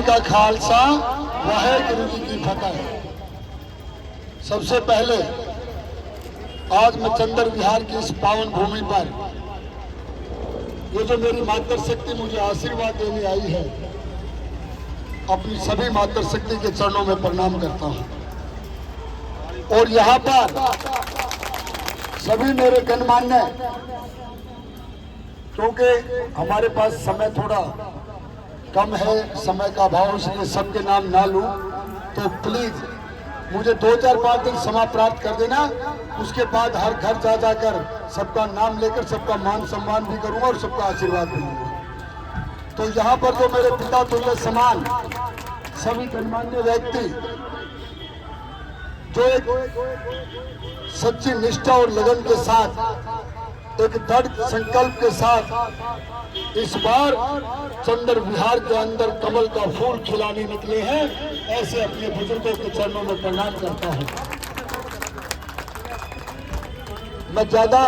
का खालसा वाहेगुरु जी की फतह। सबसे पहले आज मैं चंदर विहार की इस पावन भूमि पर ये जो मेरी मातृशक्ति मुझे आशीर्वाद देने आई है, अपनी सभी मातृशक्ति के चरणों में प्रणाम करता हूं। और यहाँ पर सभी मेरे गणमान्य, क्योंकि हमारे पास समय थोड़ा कम है, समय का अभाव, इसलिए सबके नाम ना लूं, तो प्लीज मुझे 2-4-5 दिन समय प्राप्त कर देना। उसके बाद हर घर जा जाकर सबका नाम लेकर सबका मान सम्मान भी करूंगा और सबका आशीर्वाद भी दूंगा। तो यहाँ पर जो मेरे पिता तुल्य समान सभी गणमान्य व्यक्ति जो एक सच्ची निष्ठा और लगन के साथ, एक दृढ़ संकल्प के साथ इस बार चंदर विहार के अंदर कमल का फूल खिलाने निकले हैं, ऐसे अपने बुजुर्गों के चरणों में प्रणाम करता हूं। मैं ज्यादा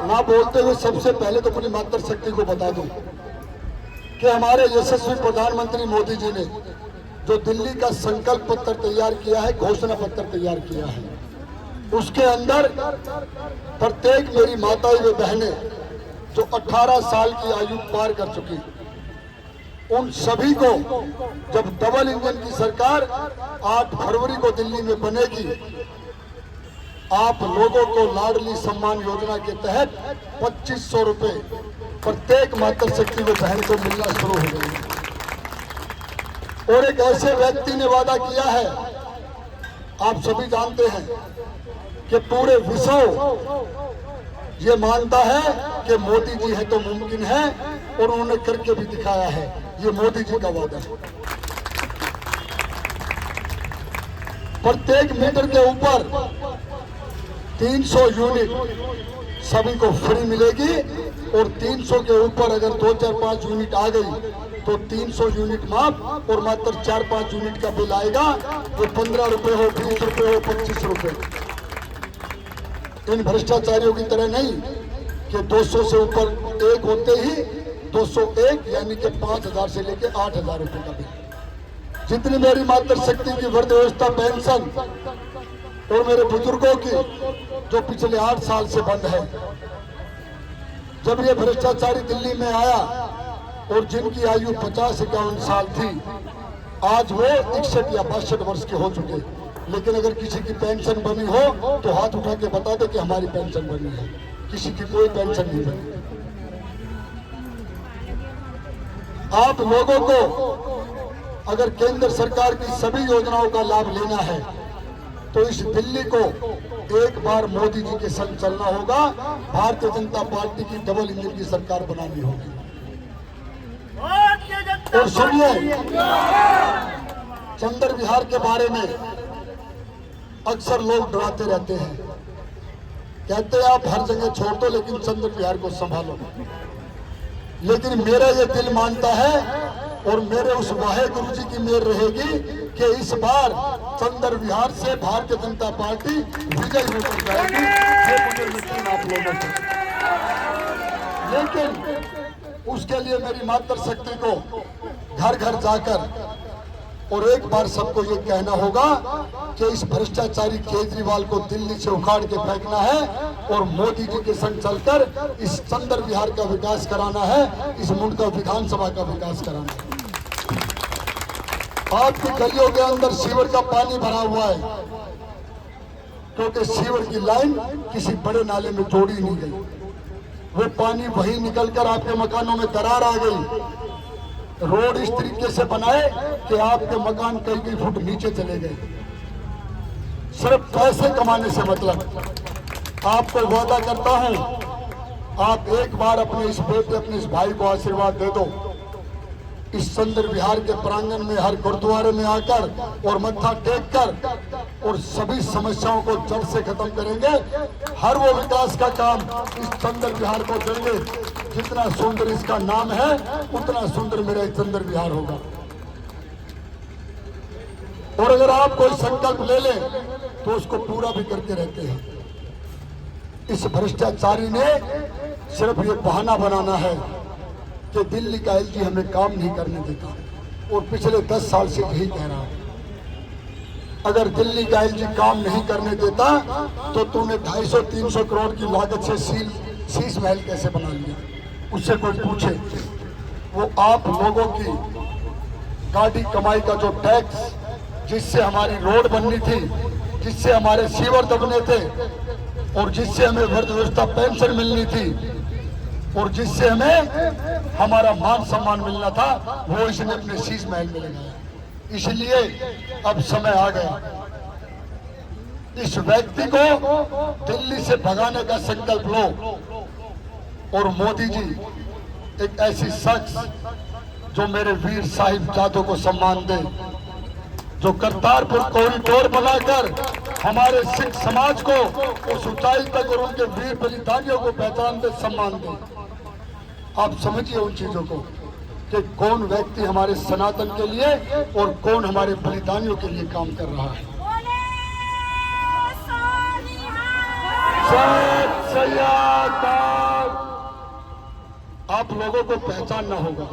ना बोलते हुए सबसे पहले तो अपनी मातृशक्ति को बता दूं कि हमारे यशस्वी प्रधानमंत्री मोदी जी ने जो दिल्ली का संकल्प पत्र तैयार किया है, घोषणा पत्र तैयार किया है, उसके अंदर प्रत्येक मेरी माताएं व बहनें जो 18 साल की आयु पार कर चुकी, उन सभी को जब डबल इंजन की सरकार 8 फरवरी को दिल्ली में बनेगी, आप लोगों को लाडली सम्मान योजना के तहत 2500 रुपए प्रत्येक मातृशक्ति को बहन को मिलना शुरू हो गए। और एक ऐसे व्यक्ति ने वादा किया है, आप सभी जानते हैं कि पूरे विश्व ये मानता है कि मोदी जी है तो मुमकिन है, और उन्होंने करके भी दिखाया है। ये मोदी जी का वादा है। प्रत्येक मीटर के ऊपर 300 यूनिट सभी को फ्री मिलेगी, और 300 के ऊपर अगर 2-4-5 यूनिट आ गई तो 300 यूनिट माफ, और मात्र 4-5 यूनिट का बिल आएगा, वो 15 रुपए हो, 20 रुपए हो, 25 रुपए। इन भ्रष्टाचारियों की तरह नहीं कि 200 से ऊपर एक होते ही 201 यानी कि 5000 से लेके 8000 रुपए का बिल। जितनी मेरी मातृशक्ति की वृद्ध व्यवस्था पेंशन और मेरे बुजुर्गों की जो पिछले 8 साल से बंद है, जब ये भ्रष्टाचारी दिल्ली में आया और जिनकी आयु 50-51 साल थी, आज वो 61 या 62 वर्ष के हो चुके। लेकिन अगर किसी की पेंशन बनी हो तो हाथ उठा के बता दे कि हमारी पेंशन बनी है। किसी की कोई पेंशन नहीं बनी। आप लोगों को अगर केंद्र सरकार की सभी योजनाओं का लाभ लेना है तो इस दिल्ली को एक बार मोदी जी के संग चलना होगा। भारतीय जनता पार्टी की डबल इंजन की सरकार बनानी होगी। और सुनिए, चंदर विहार के बारे में अक्सर लोग डराते रहते हैं, कहते हैं आप हर जगह छोड़ दो लेकिन चंदर विहार को संभालो। लेकिन मेरा ये दिल मानता है और मेरे उस वाहेगुरु जी की मेहर रहेगी कि इस बार चंदर विहार से भारतीय जनता पार्टी विजयी होकर जाएगी। ये मुझे यकीन आप लोगों को। लेकिन उसके लिए मेरी मातृशक्ति को घर घर जाकर और एक बार सबको ये कहना होगा कि इस भ्रष्टाचारी केजरीवाल को दिल्ली से उखाड़ के फेंकना है और मोदी जी के संग चलकर इस चंदर विहार का विकास कराना है, इस मुंडका विधानसभा का विकास कराना है। आपकी गलियों के अंदर सीवर का पानी भरा हुआ है, क्योंकि सीवर की लाइन किसी बड़े नाले में जोड़ी नहीं गई। वो पानी वही निकलकर आपके मकानों में दरार आ गई। रोड इस तरीके से बनाए कि आपके मकान कई फुट नीचे चले गए। सिर्फ पैसे कमाने से मतलब। आपको वादा करता हूं, आप एक बार अपने इस बेटे, अपने इस भाई को आशीर्वाद दे दो। इस चंदर विहार के प्रांगण में हर गुरुद्वारे में आकर और मत्था टेक कर और सभी समस्याओं को जड़ से खत्म करेंगे। हर वो विकास का काम इस चंदर विहार को देंगे। जितना सुंदर इसका नाम है उतना सुंदर मेरा चंदर विहार होगा। और अगर आप कोई संकल्प ले लें तो उसको पूरा भी करके रहते हैं। इस भ्रष्टाचारी ने सिर्फ ये बहाना बनाना है कि दिल्ली का एलजी हमें काम नहीं करने देता। और पिछले 10 साल से यही कह रहा हूं। अगर दिल्ली का एलजी काम नहीं करने देता तो तूने 250-300 करोड़ की लागत से शीश महल कैसे बना लिया? उससे कोई पूछे। वो आप लोगों की गाड़ी कमाई का जो टैक्स, जिससे हमारी रोड बननी थी, जिससे हमारे सीवर दबने थे, और जिससे हमें वृद्धावस्था पेंशन मिलनी थी, और जिससे हमें हमारा मान सम्मान मिलना था, वो इसने अपने शीश महल में लगाया। इसलिए अब समय आ गया, इस व्यक्ति को दिल्ली से भगाने का संकल्प लो। और मोदी जी एक ऐसी शख्स जो मेरे वीर साहिबजादों को सम्मान दे, जो करतारपुर कॉरिडोर बनाकर हमारे सिख समाज को उस ऊंचाई तक और उनके वीर बलिदानियों को पहचान दे, सम्मान दे। आप समझिए उन चीजों को कि कौन व्यक्ति हमारे सनातन के लिए और कौन हमारे बलिदानियों के लिए काम कर रहा है। आप लोगों को पहचानना होगा,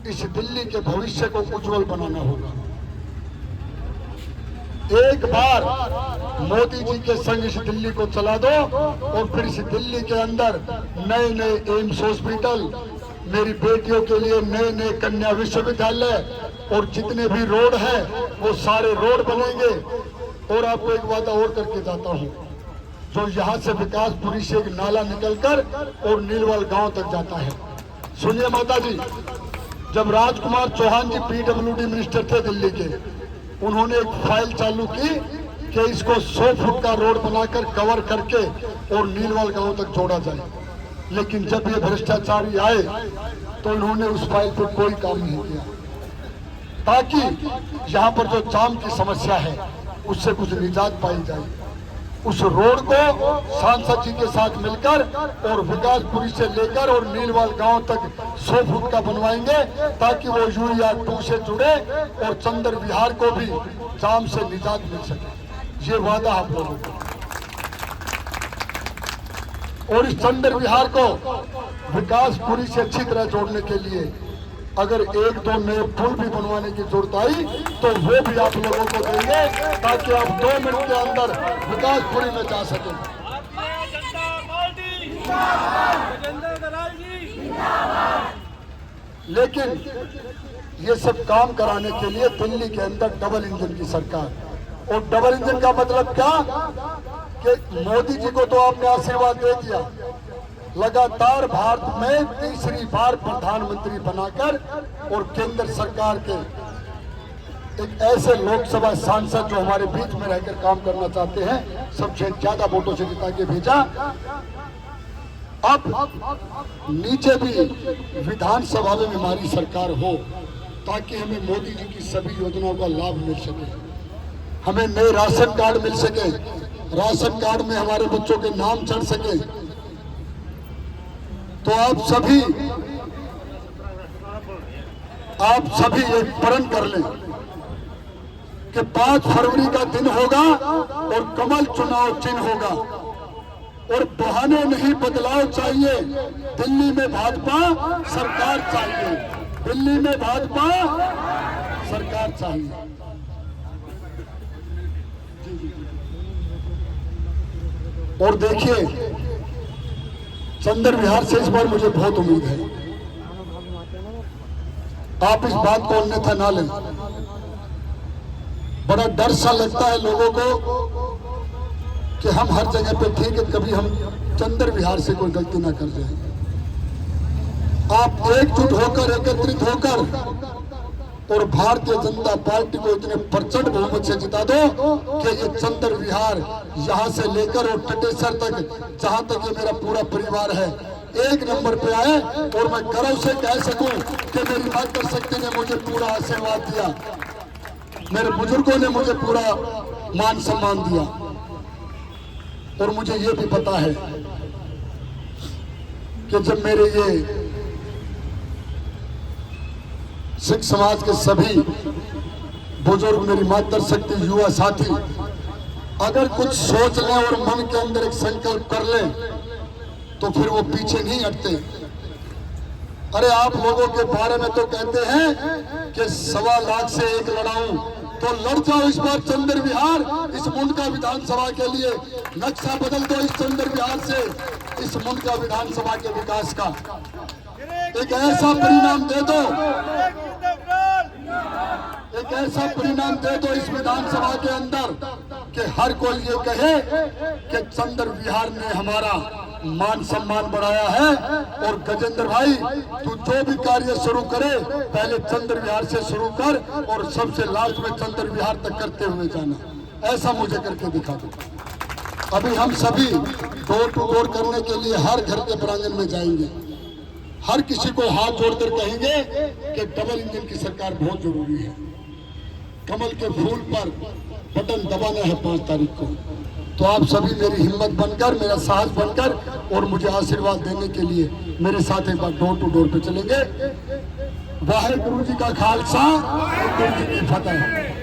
इस दिल्ली के भविष्य को उज्जवल बनाना होगा। एक बार मोदी जी के संग इस दिल्ली को चला दो और फिर इस दिल्ली के अंदर नए नए एम्स हॉस्पिटल, मेरी बेटियों के लिए नए नए कन्या विश्वविद्यालय, और जितने भी रोड हैं वो सारे रोड बनेंगे। और आपको एक वादा और करके जाता हूं, जो यहाँ से विकासपुरी से एक नाला निकलकर और नीलवाल गांव तक जाता है। सुनिए माता जी, जब राजकुमार चौहान जी पीडब्ल्यूडी मिनिस्टर थे दिल्ली के, उन्होंने एक फाइल चालू की कि इसको 100 फुट का रोड बनाकर कवर करके और नीलवाल गांव तक जोड़ा जाए। लेकिन जब ये भ्रष्टाचारी आए तो इन्होंने उस फाइल पर कोई काम नहीं किया, ताकि यहाँ पर जो जाम की समस्या है उससे कुछ निजात पाई जाए। उस रोड को सांसद जी के साथ मिलकर और विकासपुरी से लेकर और नीलवाल गांव तक 100 फुट का बनवाएंगे, ताकि वो UER-2 से जुड़े और चंदर विहार को भी जाम से निजात मिल सके। ये वादा आप लोगों को। और इस चंदर विहार को विकासपुरी से अच्छी तरह जोड़ने के लिए अगर 1-2 नए पुल भी बनवाने की जरूरत आई तो वो भी आप लोगों को देंगे, ताकि आप 2 मिनट के अंदर विकासपुरी में जा सकें। लेकिन ये सब काम कराने के लिए दिल्ली के अंदर डबल इंजन की सरकार। और डबल इंजन का मतलब क्या कि मोदी जी को तो आपने आशीर्वाद दे दिया, लगातार भारत में तीसरी बार प्रधानमंत्री बनाकर और केंद्र सरकार के एक ऐसे लोकसभा सांसद जो हमारे बीच में रहकर काम करना चाहते हैं, सबसे ज्यादा वोटों से जिता के भेजा। अब नीचे भी विधानसभा में हमारी सरकार हो, ताकि हमें मोदी जी की सभी योजनाओं का लाभ मिल सके, हमें नए राशन कार्ड मिल सके, राशन कार्ड में हमारे बच्चों के नाम चढ़ सके। तो आप सभी एक प्रण कर लें कि 5 फरवरी का दिन होगा और कमल चुनाव चिन्ह होगा, और बहाने नहीं, बदलाव चाहिए। दिल्ली में भाजपा सरकार चाहिए, दिल्ली में भाजपा सरकार चाहिए। और देखिए, चंदर विहार से इस बार मुझे बहुत उम्मीद है। आप इस बात को अन्यथा ना लें। बड़ा डर सा लगता है लोगों को कि हम हर जगह पे ठीक है, कभी हम चंदर विहार से कोई गलती ना कर जाए। आप एकजुट होकर, एकत्रित होकर और भारतीय जनता पार्टी को इतने प्रचंड बहुमत से जिता दो कि ये चंदर विहार यहाँ से लेकर और टटेसर तक, जहाँ तक ये मेरा पूरा परिवार है, 1 नंबर पे आए। और मैं गर्व से कह सकूं कि मेरी मातृशक्ति ने मुझे पूरा आशीर्वाद दिया, मेरे बुजुर्गों ने मुझे पूरा मान सम्मान दिया। और मुझे ये भी पता है कि जब मेरे ये सिख समाज के सभी बुजुर्ग, मेरी मातृशक्ति, युवा साथी अगर कुछ सोच लें और मन के अंदर एक संकल्प कर लें तो फिर वो पीछे नहीं हटते। अरे आप लोगों के बारे में तो कहते हैं कि 1.25 लाख से 1 लड़ाऊं, तो लड़ जाओ इस बार चंद्र विहार, इस मुंडका विधानसभा के लिए। नक्शा बदल दो इस चंद्र विहार से, इस मुंडका विधानसभा के विकास का एक ऐसा परिणाम दे दो, एक ऐसा परिणाम दे दो इस विधानसभा के अंदर कि हर कोई ये कहे कि चंद्र विहार ने हमारा मान सम्मान बढ़ाया है। और गजेंद्र भाई, तू जो भी कार्य शुरू करे पहले चंद्र विहार से शुरू कर और सबसे लास्ट में चंद्र विहार तक करते हुए जाना, ऐसा मुझे करके दिखा दो। अभी हम सभी डोर टू डोर करने के लिए हर घर के प्रांगण में जाएंगे, हर किसी को हाथ जोड़कर कहेंगे कि डबल इंजन की सरकार बहुत जरूरी है। कमल के फूल पर बटन दबाना है 5 तारीख को। तो आप सभी मेरी हिम्मत बनकर, मेरा साहस बनकर और मुझे आशीर्वाद देने के लिए मेरे साथ एक बार डोर टू डोर पे चलेंगे। वाहेगुरु जी का खालसा, वाहेगुरु जी की फतेह।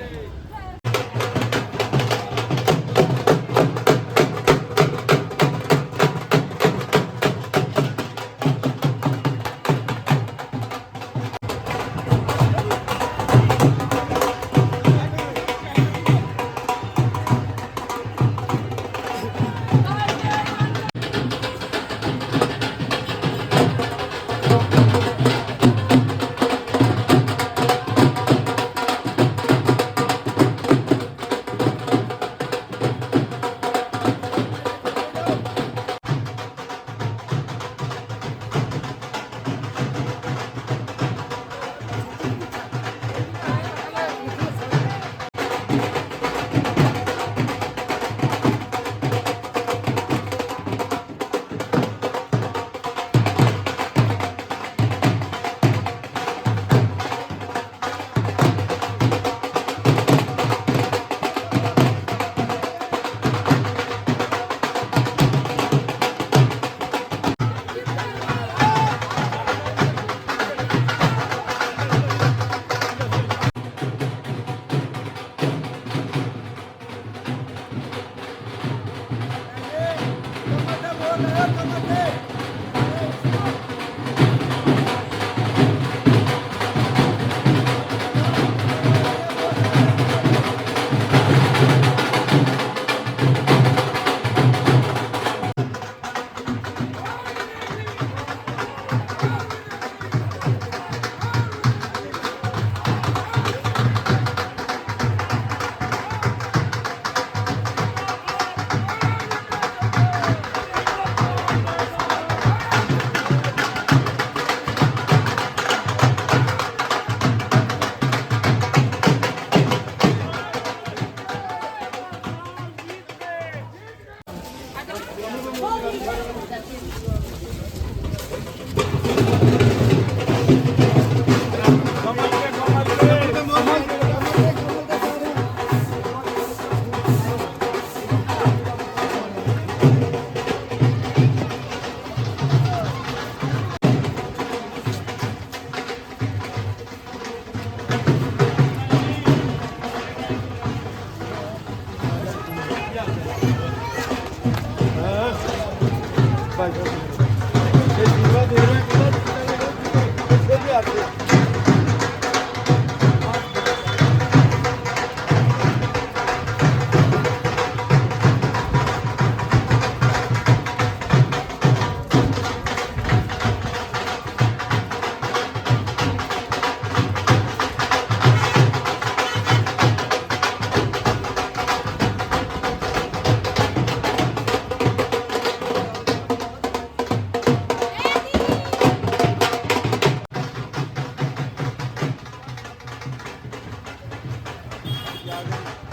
Yeah.